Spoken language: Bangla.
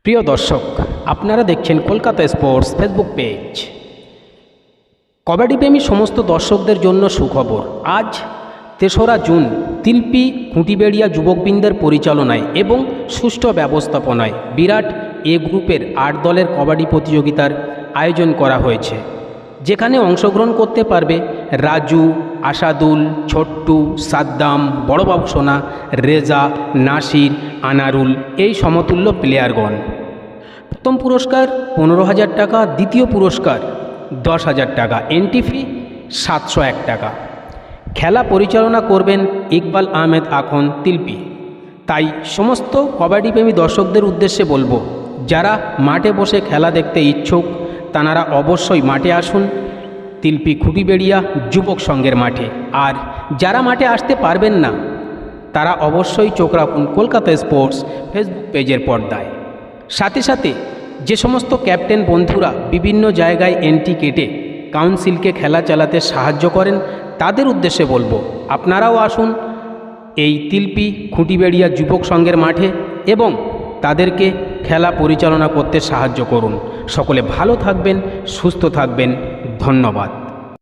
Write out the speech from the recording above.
প্রিয় দর্শক, আপনারা দেখছেন কলকাতা স্পোর্টস ফেসবুক পেজ। কবাডিপ্রেমী সমস্ত দর্শকদের জন্য সুখবর। আজ ৩রা জুন তিলপি খুঁটিবেড়িয়া যুবকবৃন্দের পরিচালনায় এবং সুষ্ঠু ব্যবস্থাপনায় বিরাট এ গ্রুপের ৮ দলের কবাডি প্রতিযোগিতার আয়োজন করা হয়েছে, যেখানে অংশগ্রহণ করতে পারবে রাজু, আসাদুল, ছোট্টু, সাদ্দাম, বড়বাবু সোনা, রেজা, নাসির, আনারুল এই সমতুল্য প্লেয়ারগণ। প্রথম পুরস্কার ১৫,০০০ টাকা, দ্বিতীয় পুরস্কার ১০,০০০ টাকা, এন্ট্রি ফি ৭০১ টাকা। খেলা পরিচালনা করবেন ইকবাল আহমেদ আখন তিলপি। তাই সমস্ত কবাডিপ্রেমী দর্শকদের উদ্দেশ্যে বলবো, যারা মাঠে বসে খেলা দেখতে ইচ্ছুক তাঁরা অবশ্যই মাঠে আসুন তিলপি খুঁটিবেড়িয়া যুবক সংঘের মাঠে। আর যারা মাঠে আসতে পারবেন না তারা অবশ্যই চোখ রাখুন কলকাতা স্পোর্টস ফেসবুক পেজের পর্দায়। সাথে সাথে যে সমস্ত ক্যাপ্টেন বন্ধুরা বিভিন্ন জায়গায় এন্ট্রি কেটে কাউন্সিলকে খেলা চালাতে সাহায্য করেন তাদের উদ্দেশ্যে বলবো, আপনারাও আসুন এই তিলপি খুঁটিবেড়িয়া যুবক সংঘের মাঠে এবং তাদেরকে খেলা পরিচালনা করতে সাহায্য করুন। সকলে ভালো থাকবেন, সুস্থ থাকবেন। ধন্যবাদ।